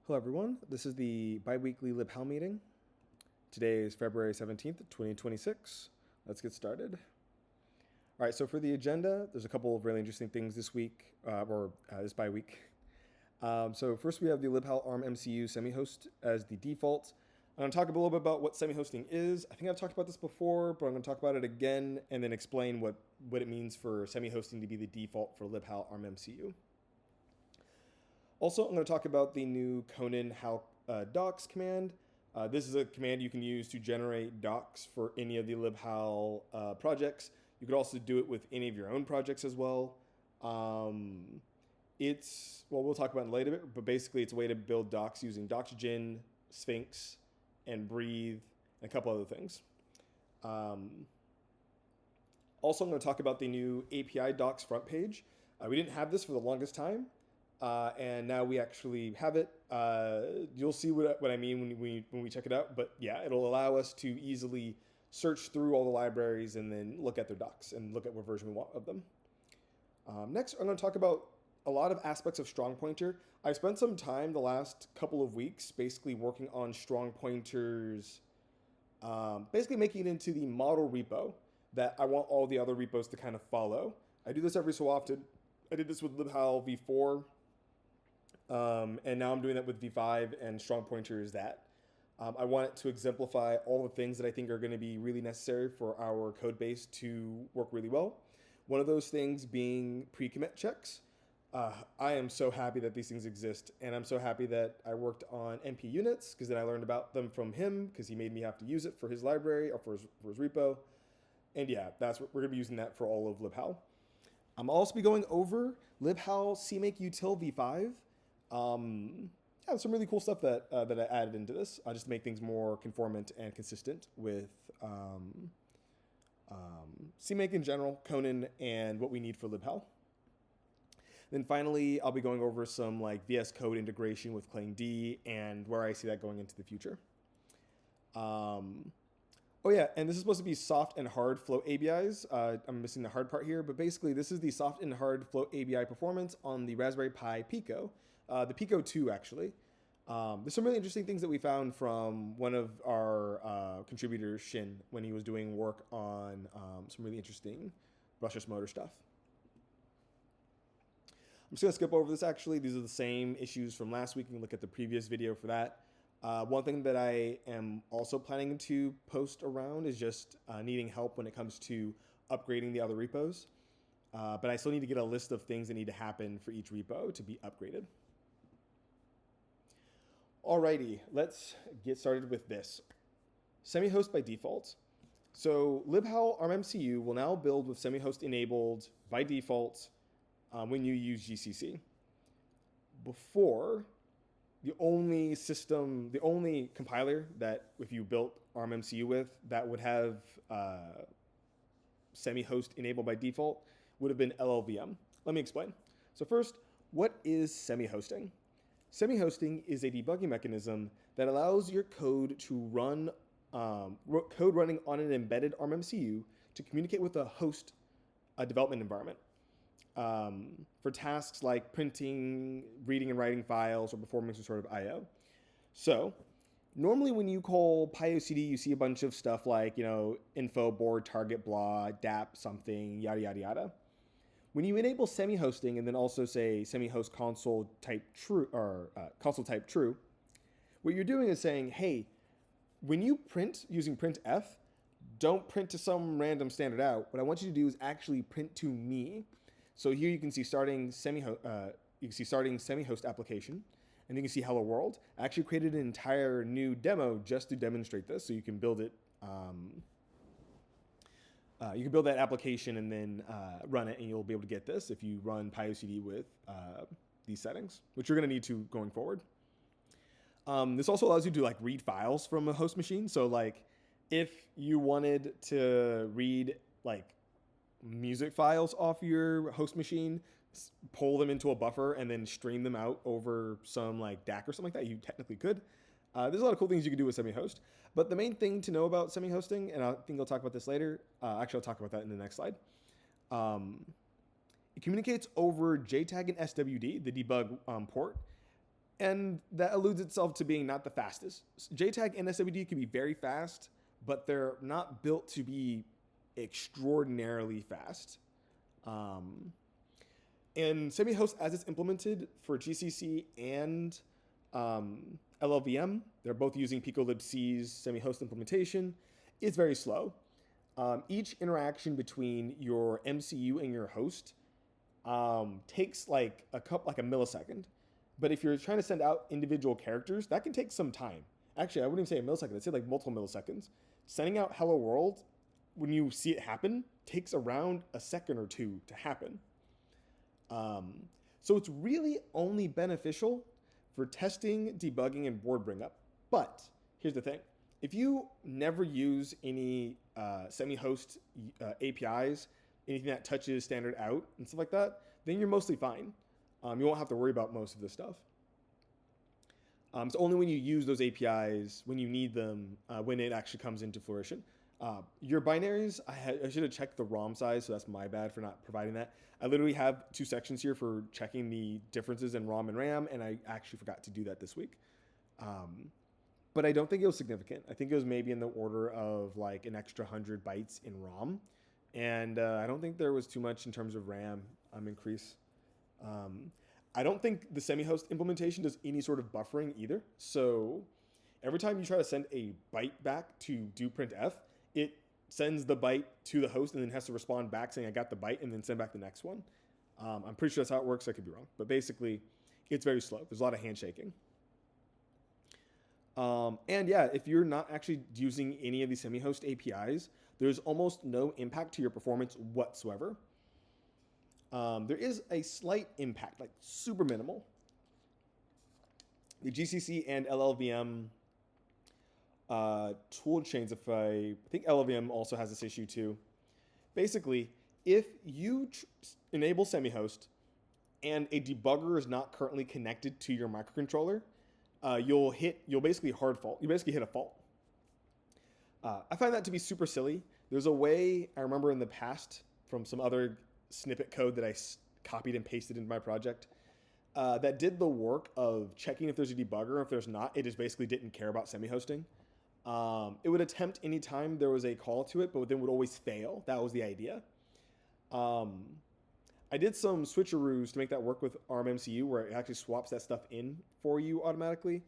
Hello everyone, this is the bi-weekly libhal meeting. Today is February 17th, 2026. Let's get started. All right, so for the agenda, there's a couple of really interesting things this week, this bi-week. So first we have the libhal-arm-mcu semi-host as the default. I'm going to talk a little bit about what semi-hosting is. I think I've talked about this before, but I'm going to talk about it again and then explain what it means for semi-hosting to be the default for libhal-arm-mcu. Also, I'm going to talk about the new conan docs command. This is a command you can use to generate docs for any of the libhal projects. You could also do it with any of your own projects as well. We'll talk about it later, but basically it's a way to build docs using doxygen, Sphinx, and breathe, and a couple other things. Also, I'm going to talk about the new API docs front page. We didn't have this for the longest time. And now we actually have it. You'll see what I mean when we check it out. But yeah, it'll allow us to easily search through all the libraries and then look at their docs and look at what version we want of them. Next, I'm going to talk about a lot of aspects of strong pointer. I spent some time the last couple of weeks basically working on strong pointers, basically making it into the model repo that I want all the other repos to kind of follow. I do this every so often. I did this with libhal v4. And now I'm doing that with v5 and strong pointer is that. I want it to exemplify all the things that I think are going to be really necessary for our code base to work really well. One of those things being pre-commit checks. I am so happy that these things exist, and I'm so happy that I worked on NP units because then I learned about them from him because he made me have to use it for his library or for his repo. And yeah, that's what we're going to be using that for all of libhal. I'm also be going over libhal-cmake-util v5. Some really cool stuff that I added into this just to make things more conformant and consistent with CMake in general, Conan, and what we need for libhal. Then finally, I'll be going over some like vscode integration with clangd and where I see that going into the future. Oh yeah, and this is supposed to be soft and hard flow ABIs. I'm missing the hard part here, but basically this is the soft and hard flow ABI performance on the Raspberry Pi Pico, the Pico 2 actually. There's some really interesting things that we found from one of our contributors, Shin, when he was doing work on some really interesting brushless motor stuff. I'm just going to skip over this actually. These are the same issues from last week. You can look at the previous video for that. One thing that I am also planning to post around is just needing help when it comes to upgrading the other repos. But I still need to get a list of things that need to happen for each repo to be upgraded. Alrighty, let's get started with this. Semi-host by default. So libhal-arm-mcu will now build with semi-host enabled by default when you use GCC. Before, the only compiler that if you built ARM-MCU with that would have semi-host enabled by default would have been LLVM. Let me explain. So first, what is semi-hosting? Semi-hosting is a debugging mechanism that allows your code to run code running on an embedded ARM-MCU to communicate with a host development environment. For tasks like printing, reading and writing files, or performing some sort of I/O. So normally when you call PyOCD, you see a bunch of stuff like, info, board, target, blah, DAP, something, yada, yada, yada. When you enable semi-hosting and then also say semi-host console type true, or console type true, what you're doing is saying, hey, when you print using printf, don't print to some random standard out. What I want you to do is actually print to me. So here you can see starting semi-host application, and you can see hello world. I actually created an entire new demo just to demonstrate this, so you can build it. You can build that application and then run it, and you'll be able to get this if you run PyOCD with these settings, which you're going to need to going forward. This also allows you to read files from a host machine. So if you wanted to read music files off your host machine, pull them into a buffer, and then stream them out over some DAC or something like that, you technically could. There's a lot of cool things you can do with semi-host. But the main thing to know about semi-hosting, and I think I'll talk about this later. Actually, I'll talk about that in the next slide. It communicates over JTAG and SWD, the debug port. And that alludes itself to being not the fastest. JTAG and SWD can be very fast, but they're not built to be extraordinarily fast. And semihost, as it's implemented for GCC and LLVM, they're both using picolibc's semihost implementation. It's very slow. Each interaction between your MCU and your host takes like a millisecond. But if you're trying to send out individual characters, that can take some time. Actually, I wouldn't even say a millisecond. I'd say like multiple milliseconds. Sending out hello world, when you see it happen, takes around a second or two to happen. So it's really only beneficial for testing, debugging, and board bring up. But here's the thing. If you never use any semi-host APIs, anything that touches standard out and stuff like that, then you're mostly fine. You won't have to worry about most of this stuff. It's only when you use those APIs, when you need them, when it actually comes into fruition. Your binaries, I should have checked the ROM size, so that's my bad for not providing that. I literally have 2 sections here for checking the differences in ROM and RAM, and I actually forgot to do that this week. But I don't think it was significant. I think it was maybe in the order of like an extra 100 bytes in ROM, and I don't think there was too much in terms of RAM increase. I don't think the semi-host implementation does any sort of buffering either. So every time you try to send a byte back to do printf, it sends the byte to the host and then has to respond back saying I got the byte and then send back the next one. I'm pretty sure that's how it works. I could be wrong. But basically, it's very slow. There's a lot of handshaking. And yeah, if you're not actually using any of these semi-host APIs, there's almost no impact to your performance whatsoever. There is a slight impact, like super minimal. The GCC and LLVM tool chains, I think LLVM also has this issue too. Basically, if you enable semi-host and a debugger is not currently connected to your microcontroller, you'll basically hard fault. You basically hit a fault. I find that to be super silly. There's a way I remember in the past from some other snippet code that I copied and pasted into my project that did the work of checking if there's a debugger. If there's not, it just basically didn't care about semi-hosting. It would attempt anytime there was a call to it, but then would always fail. That was the idea. I did some switcheroos to make that work with ARM-MCU where it actually swaps that stuff in for you automatically.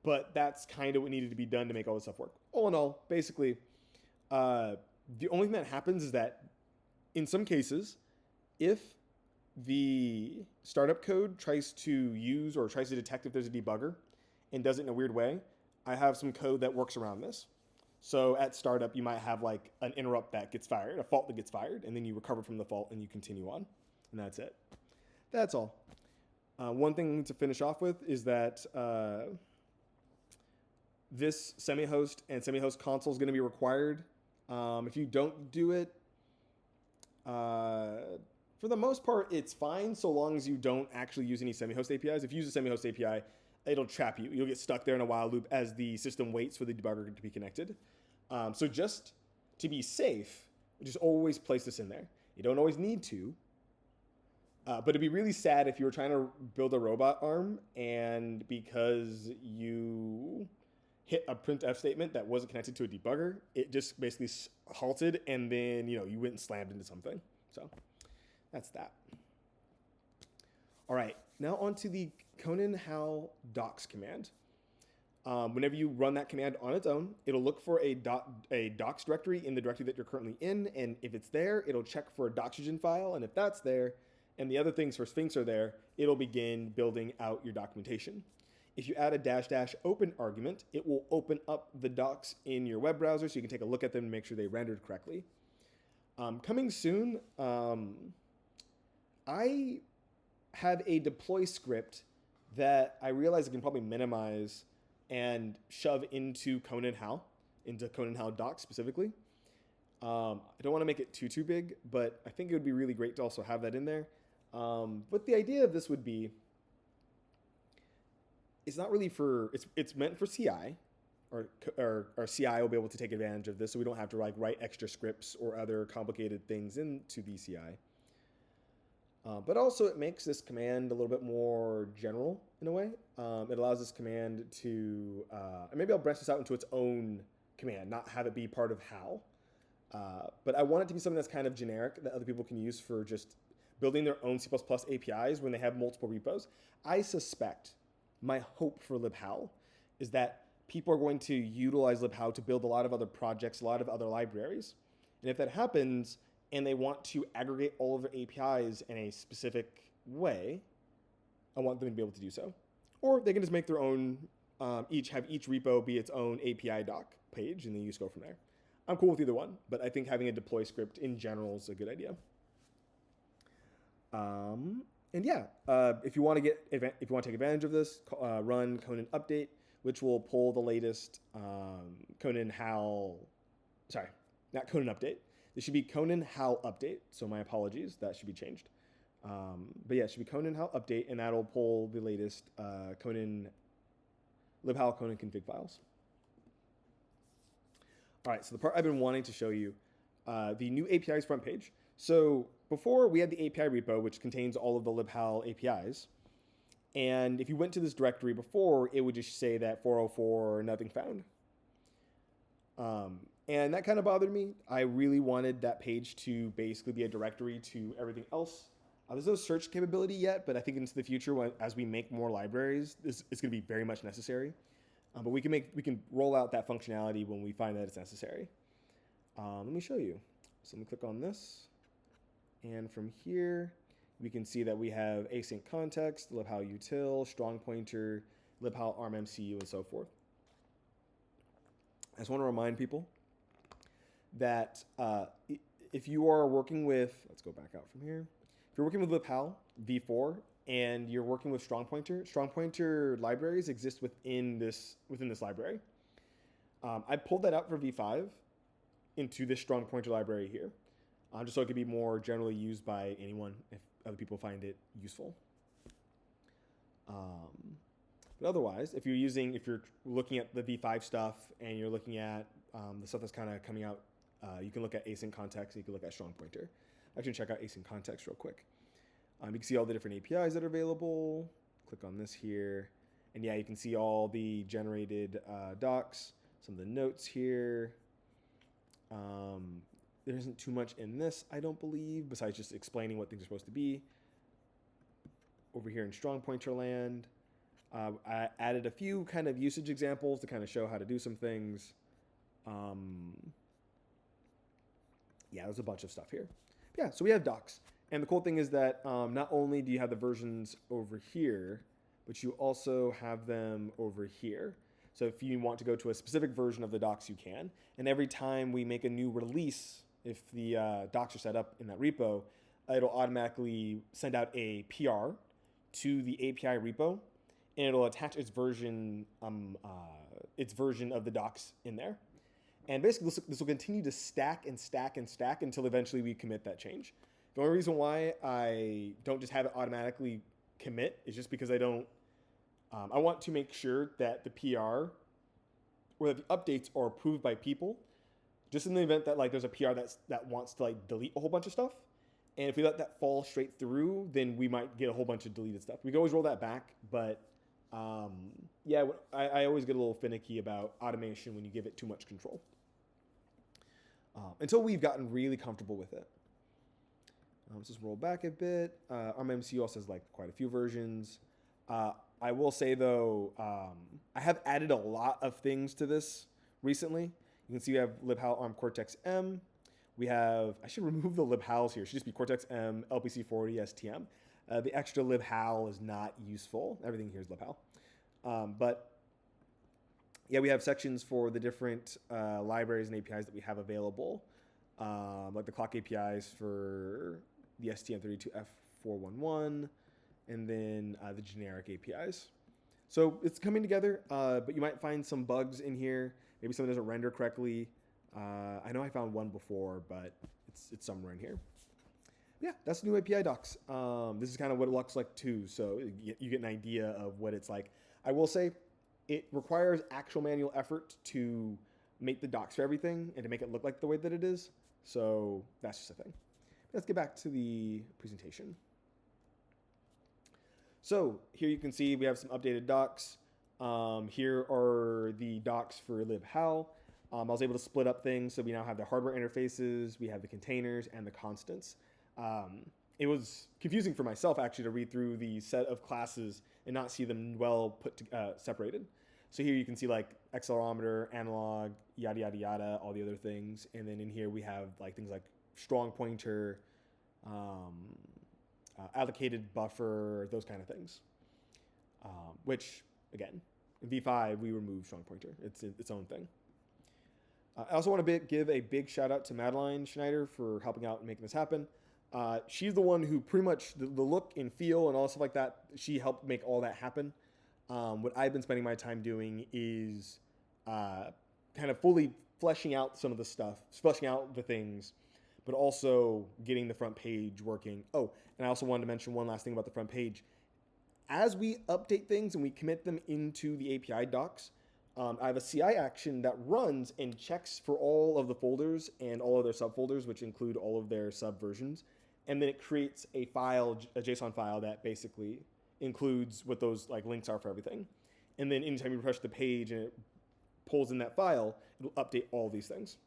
But that's kind of what needed to be done to make all this stuff work. All in all, basically, the only thing that happens is that in some cases, if the startup code tries to use or tries to detect if there's a debugger and does it in a weird way, I have some code that works around this. So at startup, you might have like an interrupt that gets fired, a fault that gets fired, and then you recover from the fault and you continue on. And that's it. That's all. One thing to finish off with is that this semi-host and semi-host console is going to be required. If you don't do it, for the most part, it's fine so long as you don't actually use any semi-host APIs. If you use a semi-host API, it'll trap you. You'll get stuck there in a while loop as the system waits for the debugger to be connected. So just to be safe, just always place this in there. You don't always need to, but it'd be really sad if you were trying to build a robot arm and because you hit a printf statement that wasn't connected to a debugger, it just basically halted and then you went and slammed into something. So that's that. All right, now on to the conan how docs command. Whenever you run that command on its own, it'll look for a docs directory in the directory that you're currently in, and if it's there, it'll check for a doxygen file, and if that's there, and the other things for Sphinx are there, it'll begin building out your documentation. If you add a -- open argument, it will open up the docs in your web browser so you can take a look at them and make sure they rendered correctly. Coming soon, I have a deploy script that I realize I can probably minimize and shove into conan how docs specifically. I don't want to make it too big, but I think it would be really great to also have that in there. But the idea of this would be, it's not really it's meant for CI, or CI will be able to take advantage of this, so we don't have to write extra scripts or other complicated things into the CI. But also it makes this command a little bit more general in a way. It allows this command to, and maybe I'll branch this out into its own command, not have it be part of how. But I want it to be something that's kind of generic that other people can use for just building their own C++ APIs when they have multiple repos. I suspect, my hope for libhal is that people are going to utilize libhal to build a lot of other projects, a lot of other libraries. And if that happens, and they want to aggregate all of their APIs in a specific way, I want them to be able to do so. Or they can just make their own, have each repo be its own API doc page, and then you just go from there. I'm cool with either one, but I think having a deploy script in general is a good idea. And yeah, if you want to take advantage of this, run conan update, which will pull the latest conan update. This should be conan hal update. So my apologies, that should be changed. But yeah, it should be conan hal update, and that'll pull the latest libhal conan config files. All right, so the part I've been wanting to show you, the new APIs front page. So before we had the API repo, which contains all of the libhal APIs. And if you went to this directory before, it would just say that 404 nothing found. And that kind of bothered me. I really wanted that page to basically be a directory to everything else. There's no search capability yet, but I think into the future, as we make more libraries, this is going to be very much necessary. But we can roll out that functionality when we find that it's necessary. Let me show you. So let me click on this. And from here, we can see that we have async context, libhal-util, strong pointer, libhal-arm-mcu, and so forth. I just want to remind people that if you are working with, let's go back out from here. If you're working with libhal v4 and you're working with strong pointer libraries exist within this library. I pulled that out for v5 into this strong pointer library here, just so it could be more generally used by anyone if other people find it useful. But otherwise, if you're looking at the v5 stuff and you're looking at the stuff that's kind of coming out, you can look at async context, you can look at strong pointer. I can check out async context real quick. You can see all the different APIs that are available. Click on this here. And yeah, you can see all the generated docs, some of the notes here. There isn't too much in this, I don't believe, besides just explaining what things are supposed to be. Over here in strong pointer land, I added a few kind of usage examples to kind of show how to do some things. Yeah, there's a bunch of stuff here. Yeah, so we have docs. And the cool thing is that not only do you have the versions over here, but you also have them over here. So if you want to go to a specific version of the docs, you can. And every time we make a new release, if the docs are set up in that repo, it'll automatically send out a PR to the API repo, and it'll attach its version of the docs in there. And basically, this will continue to stack and stack and stack until eventually we commit that change. The only reason why I don't just have it automatically commit is just because I want to make sure that the PR or that the updates are approved by people, just in the event that there's a PR that wants to delete a whole bunch of stuff. And if we let that fall straight through, then we might get a whole bunch of deleted stuff. We can always roll that back, but yeah, I always get a little finicky about automation when you give it too much control. Until we've gotten really comfortable with it. Let's just roll back a bit. ARM-mcu also has quite a few versions. I will say though, I have added a lot of things to this recently. You can see we have libhal-arm Cortex-M. We have, I should remove the libhals here. It should just be Cortex-M, LPC40, STM. The extra libhal is not useful. Everything here is libhal. But yeah, we have sections for the different libraries and APIs that we have available, like the clock APIs for the STM32F411, and then the generic APIs. So it's coming together, but you might find some bugs in here. Maybe something doesn't render correctly. I know I found one before, but it's somewhere in here. Yeah, that's the new API docs. This is kind of what it looks like too, so you get an idea of what it's like. I will say it requires actual manual effort to make the docs for everything and to make it look like the way that it is. So that's just a thing. Let's get back to the presentation. So here you can see we have some updated docs. Here are the docs for libhal. I was able to split up things, so we now have the hardware interfaces, we have the containers, and the constants. It was confusing for myself actually to read through the set of classes and not see them well separated. So here you can see like accelerometer, analog, yada yada yada, all the other things, and then in here we have like things like strong pointer, allocated buffer, those kind of things. Which again, in V5 we removed strong pointer. It's its own thing. I also want to give a big shout out to Madeline Schneider for helping out and making this happen. She's the one who pretty much the look and feel and all stuff like that, she helped make all that happen. What I've been spending my time doing is kind of fully fleshing out some of the stuff, fleshing out the things, but also getting the front page working. Oh, and I also wanted to mention one last thing about the front page. As we update things and we commit them into the API docs, I have a CI action that runs and checks for all of the folders and all of their subfolders, which include all of their subversions. And then it creates a file, a JSON file that basically includes what those like links are for everything. And then anytime you refresh the page and it pulls in that file, it'll update all these things.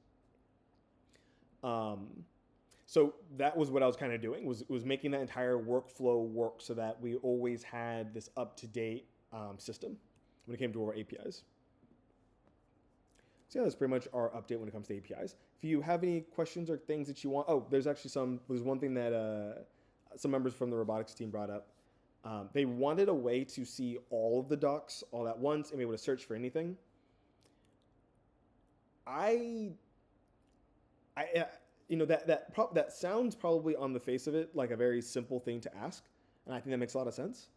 So that was what I was kind of doing, was making that entire workflow work so that we always had this up-to-date system when it came to our APIs. So yeah, that's pretty much our update when it comes to APIs. If you have any questions or things that you want, there's one thing that some members from the robotics team brought up. They wanted a way to see all of the docs all at once and be able to search for anything. That sounds probably on the face of it like a very simple thing to ask, and I think that makes a lot of sense.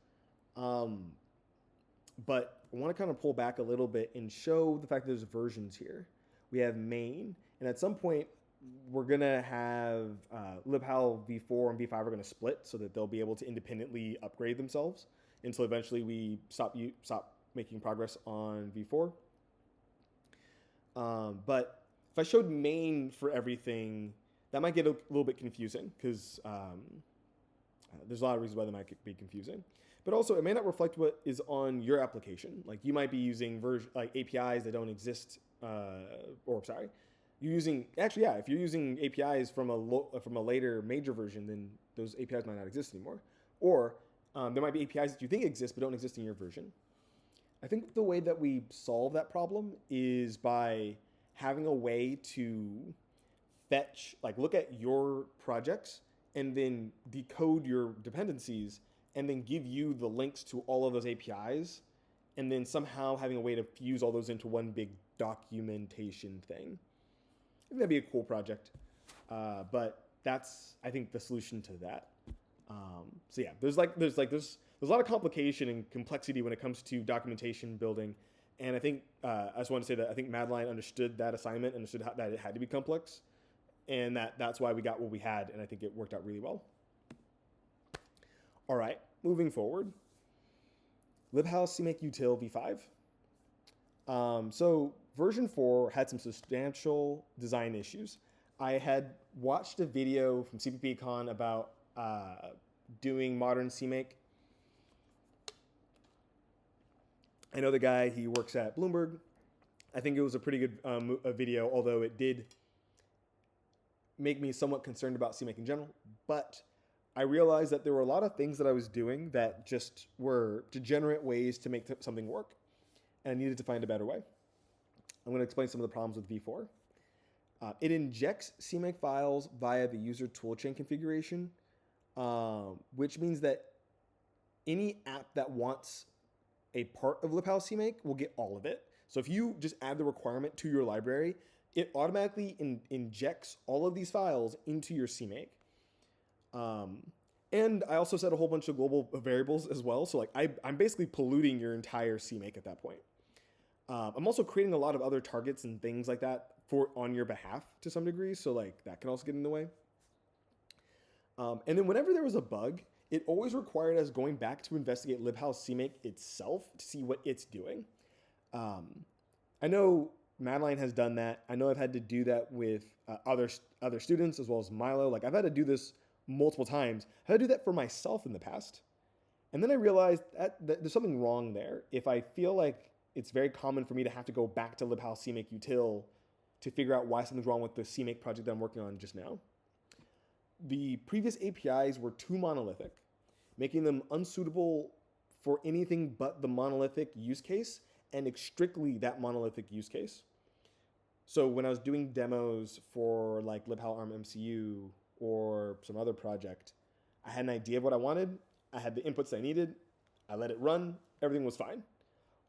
But I want to kind of pull back a little bit and show the fact that there's versions here. We have main, and at some point we're gonna have libhal v4 and v5 are gonna split so that they'll be able to independently upgrade themselves until eventually we stop making progress on v4. But if I showed main for everything, that might get a little bit confusing because there's a lot of reasons why that might be confusing. But also, it may not reflect what is on your application. Like you might be using APIs that don't exist, if you're using APIs from a later major version, then those APIs might not exist anymore. Or there might be APIs that you think exist but don't exist in your version. I think the way that we solve that problem is by having a way to look at your projects and then decode your dependencies and then give you the links to all of those APIs, and then somehow having a way to fuse all those into one big documentation thing. I think that'd be a cool project, but that's, I think, the solution to that. So yeah, there's a lot of complication and complexity when it comes to documentation building, and I think I just want to say that I think Madeline understood that assignment, understood that it had to be complex, and that's why we got what we had, and I think it worked out really well. All right, moving forward. Libhal-cmake-util v5. So version 4 had some substantial design issues. I had watched a video from CPPCon about doing modern CMake. I know the guy, he works at Bloomberg. I think it was a pretty good video, although it did make me somewhat concerned about CMake in general. But I realized that there were a lot of things that I was doing that just were degenerate ways to make something work, and I needed to find a better way. I'm going to explain some of the problems with v4. It injects CMake files via the user toolchain configuration, which means that any app that wants a part of libhal-cmake will get all of it. So if you just add the requirement to your library, it automatically injects all of these files into your CMake. And I also set a whole bunch of global variables as well. So I'm basically polluting your entire CMake at that point. I'm also creating a lot of other targets and things like that on your behalf to some degree. So that can also get in the way. And then whenever there was a bug, it always required us going back to investigate libhal-cmake itself to see what it's doing. I know Madeline has done that. I know I've had to do that with other students as well as Milo. I've had to do this multiple times. I had to do that for myself in the past. And then I realized that there's something wrong there. If I feel like it's very common for me to have to go back to libhal-cmake-util to figure out why something's wrong with the CMake project that I'm working on just now. The previous APIs were too monolithic, making them unsuitable for anything but the monolithic use case and strictly that monolithic use case. So when I was doing demos for like libhal-arm-mcu or some other project, I had an idea of what I wanted. I had the inputs I needed. I let it run. Everything was fine.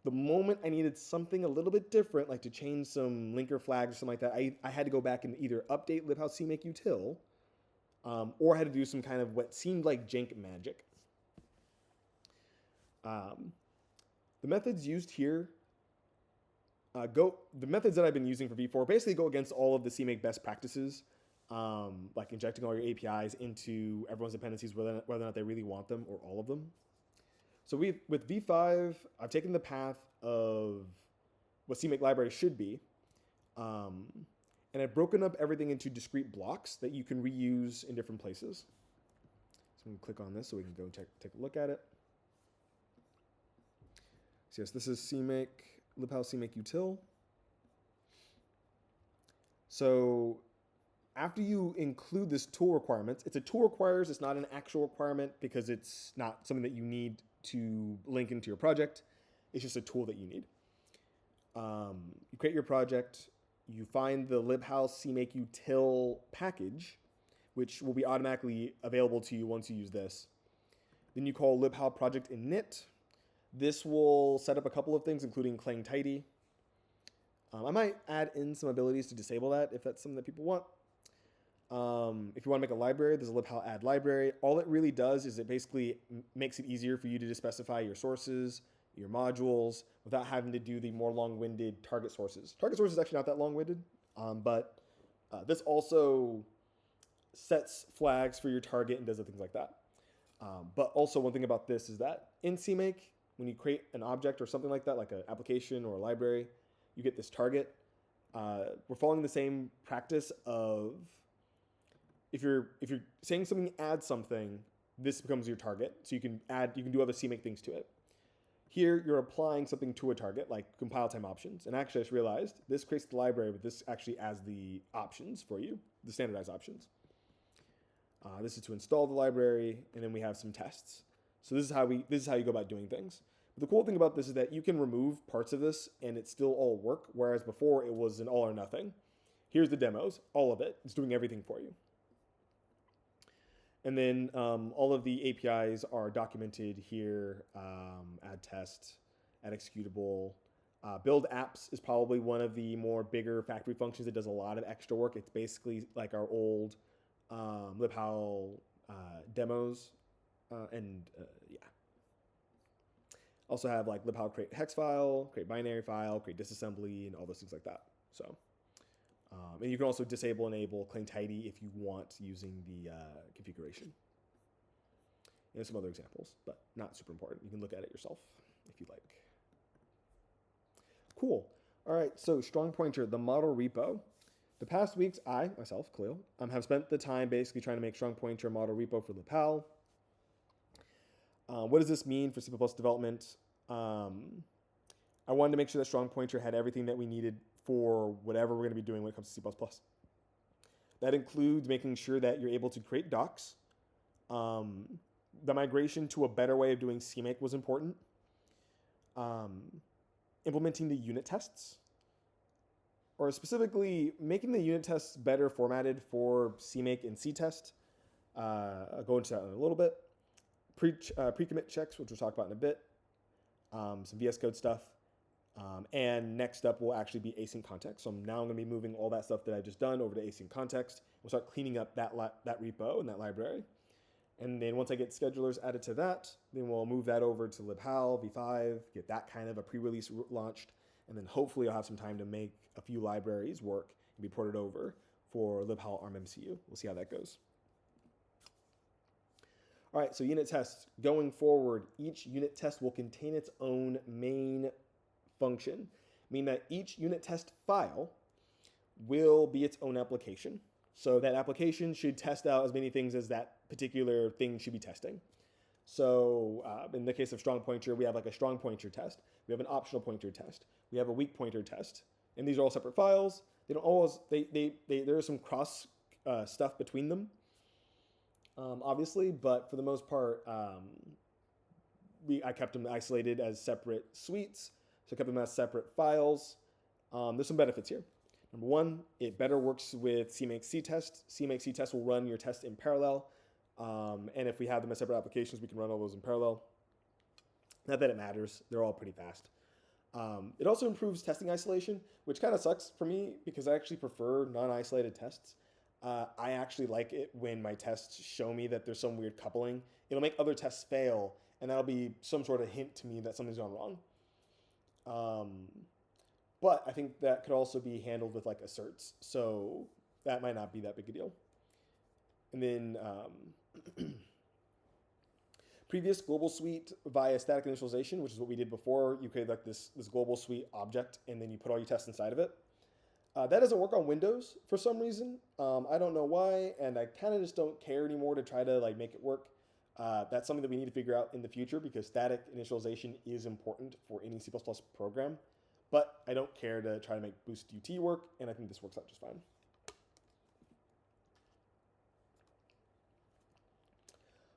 The moment I needed something a little bit different, like to change some linker flags or something like that, I had to go back and either update libhal-cmake-util or I had to do some kind of what seemed like jank magic. The methods used here the methods that I've been using for V4 basically go against all of the CMake best practices, like injecting all your APIs into everyone's dependencies, whether or not they really want them or all of them. So with V5, I've taken the path of what CMake library should be, and I've broken up everything into discrete blocks that you can reuse in different places. So I'm going to click on this so we can go take a look at it. So yes, this is CMake, libhal-cmake-util. So after you include this tool requirements, it's a tool requires, it's not an actual requirement because it's not something that you need to link into your project. It's just a tool that you need. You create your project, you find the libhal-cmake-util package, which will be automatically available to you once you use this. Then you call libhal project init. This will set up a couple of things, including clangd. I might add in some abilities to disable that if that's something that people want. If you want to make a library, there's a libhal add library. All it really does is it basically makes it easier for you to just specify your sources, your modules, without having to do the more long-winded target sources. Target sources is actually not that long-winded, but this also sets flags for your target and does things like that. But also one thing about this is that in CMake, when you create an object or something like that, like an application or a library, you get this target. We're following the same practice of if you're saying something adds something, this becomes your target. So you can do other CMake things to it. Here you're applying something to a target like compile time options. And actually I just realized this creates the library, but this actually adds the options for you, the standardized options. This is to install the library, and then we have some tests. So this is how you go about doing things. But the cool thing about this is that you can remove parts of this and it still all work, whereas before it was an all or nothing. Here's the demos, all of it. It's doing everything for you. And then all of the APIs are documented here, add test, add executable. Build apps is probably one of the more bigger factory functions that does a lot of extra work. It's basically like our old libhal demos. Yeah. Also have like libhal create hex file, create binary file, create disassembly, and all those things like that. So, and you can also disable, enable clangd if you want using the configuration. And some other examples, but not super important. You can look at it yourself if you'd like. Cool. All right, so strong pointer, the model repo. The past weeks, I, myself, Khalil, have spent the time basically trying to make strong pointer model repo for libhal. What does this mean for C++ development? I wanted to make sure that strong pointer had everything that we needed for whatever we're going to be doing when it comes to C++. That includes making sure that you're able to create docs. The migration to a better way of doing CMake was important. Implementing the unit tests, or specifically making the unit tests better formatted for CMake and ctest. I'll go into that in a little bit. Pre-commit checks, which we'll talk about in a bit. Some vscode stuff. And next up will actually be async context. So now I'm going to be moving all that stuff that I've just done over to async context. We'll start cleaning up that repo and that library. And then once I get schedulers added to that, then we'll move that over to libhal v5, get that kind of a pre-release launched. And then hopefully I'll have some time to make a few libraries work and be ported over for libhal-arm-mcu. We'll see how that goes. All right, so unit tests. Going forward, each unit test will contain its own main function, meaning that each unit test file will be its own application. So that application should test out as many things as that particular thing should be testing. So in the case of strong pointer, we have like a strong pointer test. We have an optional pointer test. We have a weak pointer test. And these are all separate files. They don't always, there is some cross stuff between them, obviously, but for the most part, I kept them isolated as separate suites. So I kept them as separate files. There's some benefits here. Number one, it better works with cmake-ctest. Cmake-ctest will run your test in parallel. And if we have them as separate applications, we can run all those in parallel. Not that it matters. They're all pretty fast. It also improves testing isolation, which kind of sucks for me because I actually prefer non-isolated tests. I actually like it when my tests show me that there's some weird coupling. It'll make other tests fail, and that'll be some sort of hint to me that something's gone wrong. But I think that could also be handled with like asserts, so that might not be that big a deal. And then previous global suite via static initialization, which is what we did before. You create like this global suite object, and then you put all your tests inside of it. That doesn't work on Windows for some reason. I don't know why, and I kind of just don't care anymore to try to like make it work. That's something that we need to figure out in the future because static initialization is important for any C++ program. But I don't care to try to make boost UT work, and I think this works out just fine.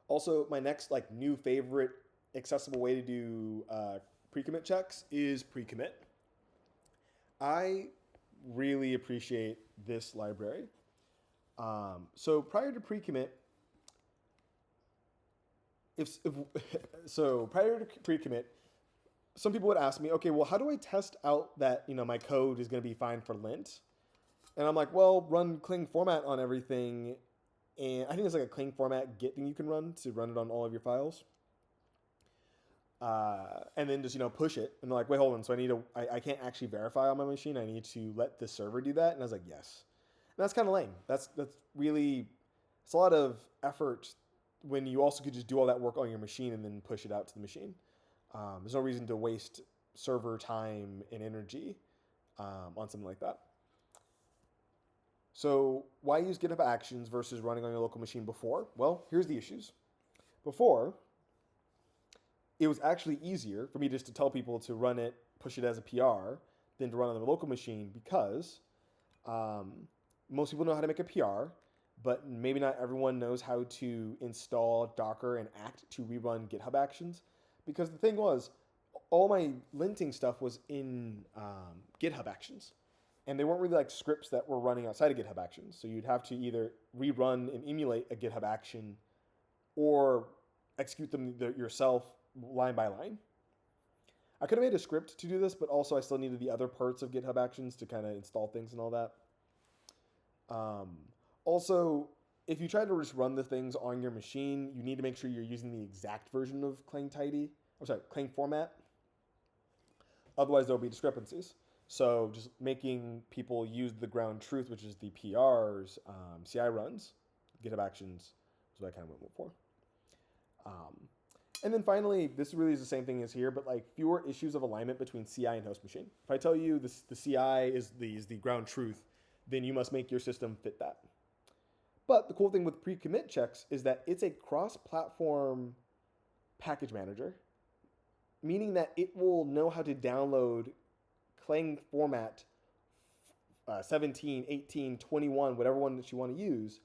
Also, my next like new favorite accessible way to do pre-commit checks is pre-commit. I really appreciate this library. So prior to pre-commit, prior to pre-commit, some people would ask me, okay, well, how do I test out that my code is going to be fine for lint? And I'm like, well, run cling format on everything. And I think there's like a cling format git thing you can run to run it on all of your files. And then just, push it. And they're like, wait, hold on. So I can't actually verify on my machine. I need to let the server do that. And I was like, yes. And that's kind of lame. That's really, it's a lot of effort when you also could just do all that work on your machine and then push it out to the machine. There's no reason to waste server time and energy on something like that. So why use GitHub Actions versus running on your local machine before? Well, here's the issues. Before, it was actually easier for me just to tell people to run it, push it as a PR, than to run on their local machine because most people know how to make a PR, but maybe not everyone knows how to install Docker and act to rerun GitHub Actions. Because the thing was, all my linting stuff was in GitHub Actions. And they weren't really like scripts that were running outside of GitHub Actions. So you'd have to either rerun and emulate a GitHub action or execute them yourself line by line. I could have made a script to do this, but also I still needed the other parts of GitHub Actions to kind of install things and all that. Also, if you try to just run the things on your machine, you need to make sure you're using the exact version of clang format. Otherwise, there'll be discrepancies. So just making people use the ground truth, which is the PRs, CI runs, GitHub Actions is what I kind of went for. And then finally, this really is the same thing as here, but like fewer issues of alignment between CI and host machine. If I tell you the CI is the ground truth, then you must make your system fit that. But the cool thing with pre-commit checks is that it's a cross-platform package manager, meaning that it will know how to download Clang format 17, 18, 21, whatever one that you want to use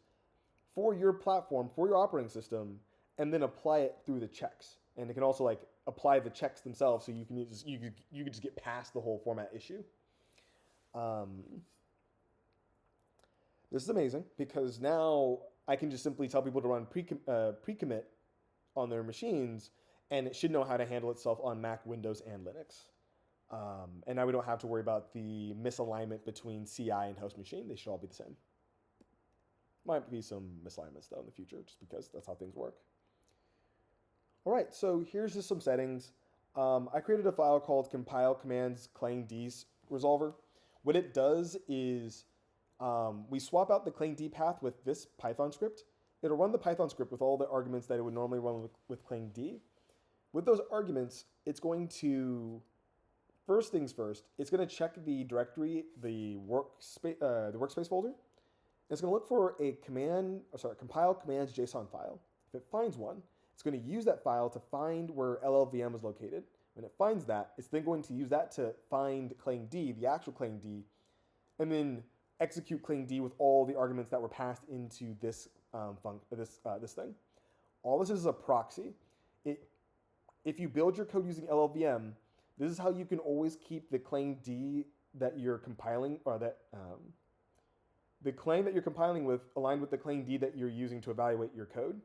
for your platform, for your operating system, and then apply it through the checks. And it can also like apply the checks themselves, so you can just get past the whole format issue. This is amazing because now I can just simply tell people to run pre-commit on their machines, and it should know how to handle itself on Mac, Windows, and Linux. And now we don't have to worry about the misalignment between CI and host machine. They should all be the same. Might be some misalignments though in the future, just because that's how things work. All right, so here's just some settings. I created a file called compile commands clangd resolver. What it does is we swap out the clangd path with this Python script. It'll run the Python script with all the arguments that it would normally run with clangd. With those arguments, it's going to, first things first, it's going to check the directory, the workspace folder. It's going to look for a compile commands JSON file. If it finds one, it's It's going to use that file to find where LLVM is located. When it finds that, it's then going to use that to find clangd, the actual clangd, and then execute clangd with all the arguments that were passed into this this thing. All this is a proxy. If you build your code using LLVM, this is how you can always keep the clangd that you're compiling, or that the claim that you're compiling with aligned with the clangd that you're using to evaluate your code.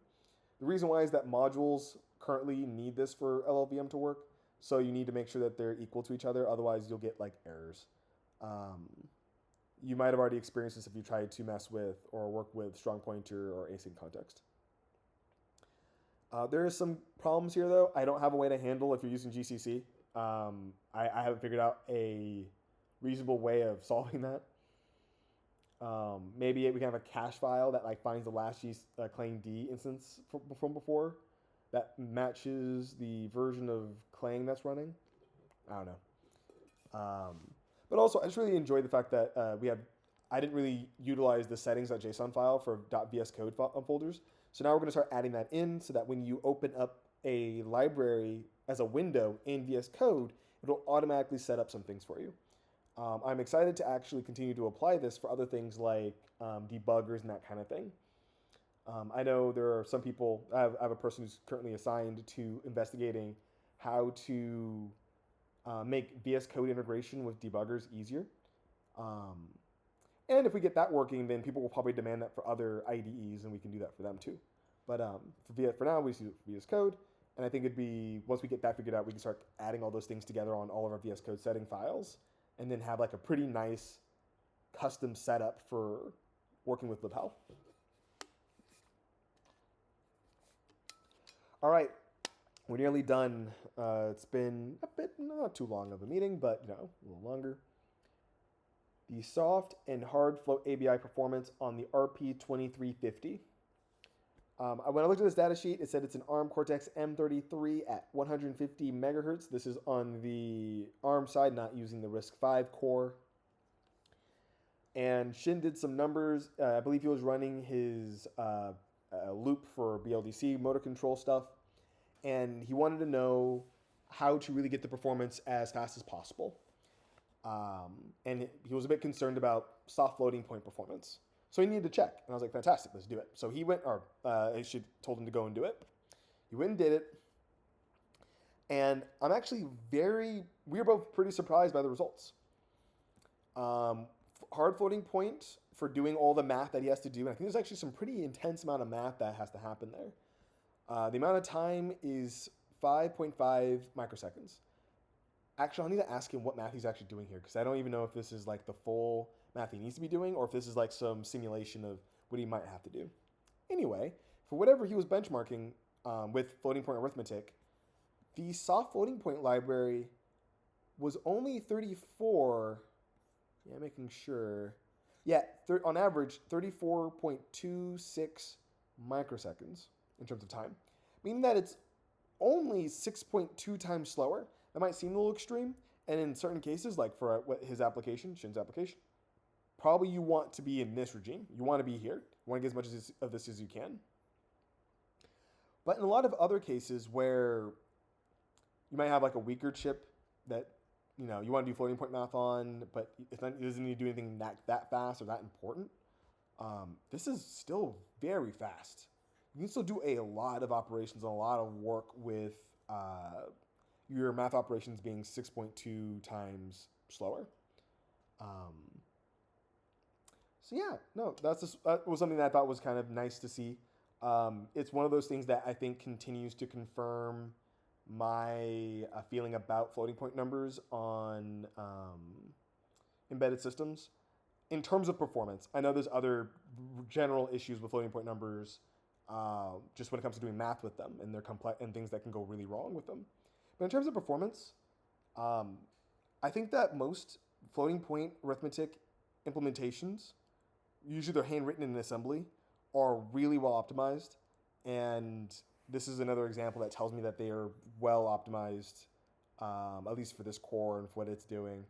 The reason why is that modules currently need this for LLVM to work, so you need to make sure that they're equal to each other. Otherwise, you'll get like errors. You might have already experienced this if you tried to mess with or work with strong pointer or async context. There is some problems here, though. I don't have a way to handle if you're using GCC. I haven't figured out a reasonable way of solving that. Maybe we can have a cache file that like finds the last clangd instance from before that matches the version of Clang that's running. I don't know. But also, I just really enjoyed the fact that I didn't really utilize the settings.json file for .vscode folders. So now we're going to start adding that in so that when you open up a library as a window in VS Code, it'll automatically set up some things for you. I'm excited to actually continue to apply this for other things like debuggers and that kind of thing. I know there are some people, I have a person who's currently assigned to investigating how to make VS Code integration with debuggers easier. And if we get that working, then people will probably demand that for other IDEs, and we can do that for them too. But for now, we use VS Code, and I think it'd be, once we get that figured out, we can start adding all those things together on all of our VS Code setting files, and then have like a pretty nice custom setup for working with libhal. All right, we're nearly done. It's been a bit, not too long of a meeting, but a little longer. The soft and hard float ABI performance on the RP2350. When I looked at this data sheet, it said it's an ARM Cortex M33 at 150 megahertz. This is on the ARM side, not using the RISC-V core. And Shin did some numbers. I believe he was running his loop for BLDC motor control stuff. And he wanted to know how to really get the performance as fast as possible. And he was a bit concerned about soft floating point performance. So he needed to check. And I was like, fantastic, let's do it. So he went, I should told him to go and do it. He went and did it. And I'm actually we were both pretty surprised by the results. Hard floating point for doing all the math that he has to do. And I think there's actually some pretty intense amount of math that has to happen there. The amount of time is 5.5 microseconds. Actually, I'll need to ask him what math he's actually doing here, because I don't even know if this is like the full math he needs to be doing, or if this is like some simulation of what he might have to do. Anyway, for whatever he was benchmarking with floating point arithmetic, the soft floating point library was only 34, making sure, on average, 34.26 microseconds in terms of time, meaning that it's only 6.2 times slower. That might seem a little extreme, and in certain cases, like for his application, Shin's application, probably you want to be in this regime. You want to be here. You want to get as much of this as you can. But in a lot of other cases where you might have like a weaker chip that you want to do floating point math on, but it doesn't need to do anything that fast or that important, this is still very fast. You can still do a lot of operations and a lot of work with your math operations being 6.2 times slower. That was something that I thought was kind of nice to see. It's one of those things that I think continues to confirm my feeling about floating point numbers on embedded systems. In terms of performance, I know there's other general issues with floating point numbers, just when it comes to doing math with them, and they're complex and things that can go really wrong with them. But in terms of performance, I think that most floating point arithmetic implementations, usually they're handwritten in assembly, are really well optimized. And this is another example that tells me that they are well optimized, at least for this core and for what it's doing,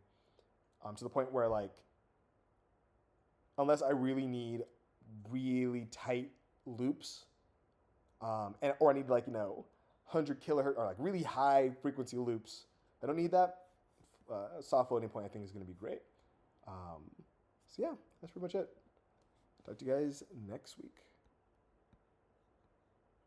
to the point where, like, unless I really need really tight loops, or I need like 100 kilohertz or like really high frequency loops. I don't need that. Soft floating point I think is going to be great. So yeah, that's pretty much it. Talk to you guys next week.